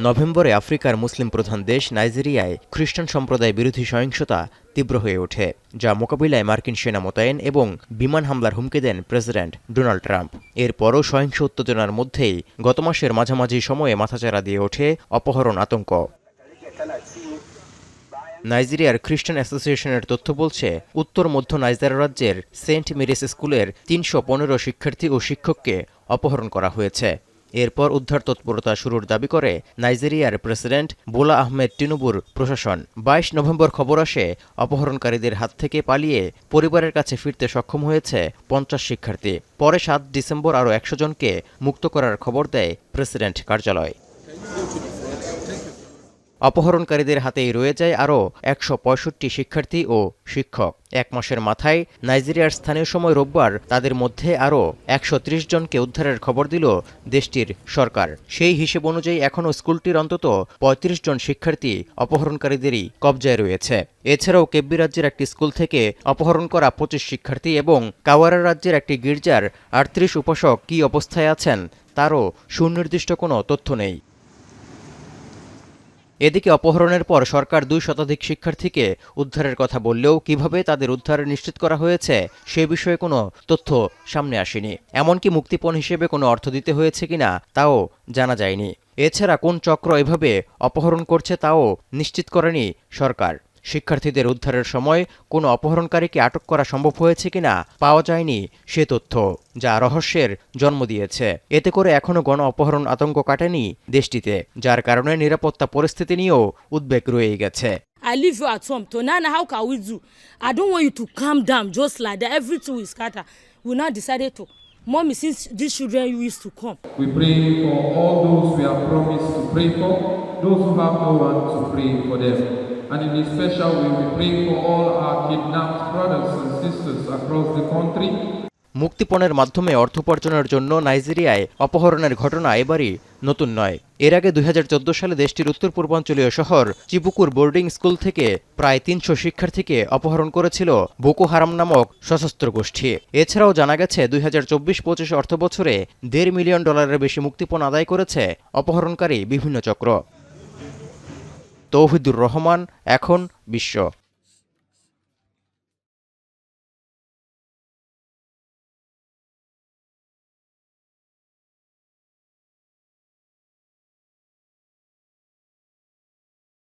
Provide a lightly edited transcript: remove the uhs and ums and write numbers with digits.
নভেম্বরে আফ্রিকার মুসলিম প্রধান দেশ নাইজেরিয়ায় খ্রিস্টান সম্প্রদায় বিরোধী সহিংসতা তীব্র হয়ে ওঠে, যা মোকাবিলায় মার্কিন সেনা মোতায়েন এবং বিমান হামলার হুমকি দেন প্রেসিডেন্ট ডোনাল্ড ট্রাম্প। এরপরও সহিংস উত্তেজনার মধ্যেই গত মাসের মাঝামাঝি সময়ে মাথাচাড়া দিয়ে ওঠে অপহরণ আতঙ্ক। নাইজেরিয়ার খ্রিস্টান অ্যাসোসিয়েশনের তথ্য বলছে, উত্তর মধ্য নাইজার রাজ্যের সেন্ট মেরিস স্কুলের ৩১৫ শিক্ষার্থী ও শিক্ষককে অপহরণ করা হয়েছে। এরপর উদ্ধার তৎপরতা শুরুর দাবি করে নাইজেরিয়ার প্রেসিডেন্ট বোলা আহমেদ টিনুবুর প্রশাসন। ২২ নভেম্বর খবর আসে, অপহরণকারীদের হাত থেকে পালিয়ে পরিবারের কাছে ফিরতে সক্ষম হয়েছে ৫০ শিক্ষার্থী। পরে ৭ ডিসেম্বর আরও ১০০ জনকে মুক্ত করার খবর দেয় প্রেসিডেন্ট কার্যালয়। অপহরণকারীদের হাতেই রয়ে যায় আরও ১৬৫ শিক্ষার্থী ও শিক্ষক। এক মাসের মাথায় নাইজেরিয়ার স্থানীয় সময় রোববার তাদের মধ্যে আরও ১৩০ জনকে উদ্ধারের খবর দিল দেশটির সরকার। সেই হিসেব অনুযায়ী এখনও স্কুলটির অন্তত ৩৫ জন শিক্ষার্থী অপহরণকারীদেরই কবজায় রয়েছে। এছাড়াও কেব্বি রাজ্যের একটি স্কুল থেকে অপহরণ করা ২৫ শিক্ষার্থী এবং কাওয়ারা রাজ্যের একটি গির্জার ৩৮ উপাসক কী অবস্থায় আছেন তারও সুনির্দিষ্ট কোনো তথ্য নেই। এদিকে অপহরণের পর সরকার ২ শতাধিক শিক্ষার্থীকে উদ্ধারের কথা বললেও কিভাবে তাদের উদ্ধার নিশ্চিত করা হয়েছে সে বিষয়ে কোনো তথ্য সামনে আসেনি। এমনকি মুক্তিপণ হিসেবে কোনো অর্থ দিতে হয়েছে কিনা তাও জানা যায়নি। এছাড়া কোন চক্র এভাবে অপহরণ করছে তাও নিশ্চিত করেনি সরকার। শিক্ষার্থীদের উদ্ধারের সময় কোনো অপহরণকারীকে আটক করা সম্ভব হয়েছে কিনা পাওয়া যায়নি সে তথ্য, যা রহস্যের জন্ম দিয়েছে। এতে করে এখনও গণ অপহরণ আতঙ্ক কাটেনি দেশটিতে, যার কারণে নিরাপত্তা পরিস্থিতি নিয়েও উদ্বেগ রয়ে গেছে। I leave you at home. Tonana, how can we do? I don't want you to calm down just like that. Everything will scatter. We now decided to. Mommy, since these children used to come. We pray for all those we have promised to pray for, those who have no one to pray for them. And in a special way, we pray for all our kidnapped brothers and sisters across the country. মুক্তিপণের মাধ্যমে অর্থ উপার্জনের জন্য নাইজেরিয়ায় অপহরণের ঘটনা এবারই নতুন নয়। এর আগে ২০১৪ সালে দেশটির উত্তর পূর্বাঞ্চলীয় শহর চিবুকুর বোর্ডিং স্কুল থেকে প্রায় ৩০০ শিক্ষার্থীকে অপহরণ করেছিল বোকো হারাম নামক সশস্ত্র গোষ্ঠী। এছাড়াও জানা গেছে ২০২৪-২৫ অর্থবছরে $১.৫ মিলিয়ন বেশি মুক্তিপণ আদায় করেছে অপহরণকারী বিভিন্ন চক্র। তৌহিদুর রহমান, এখন বিশ্ব।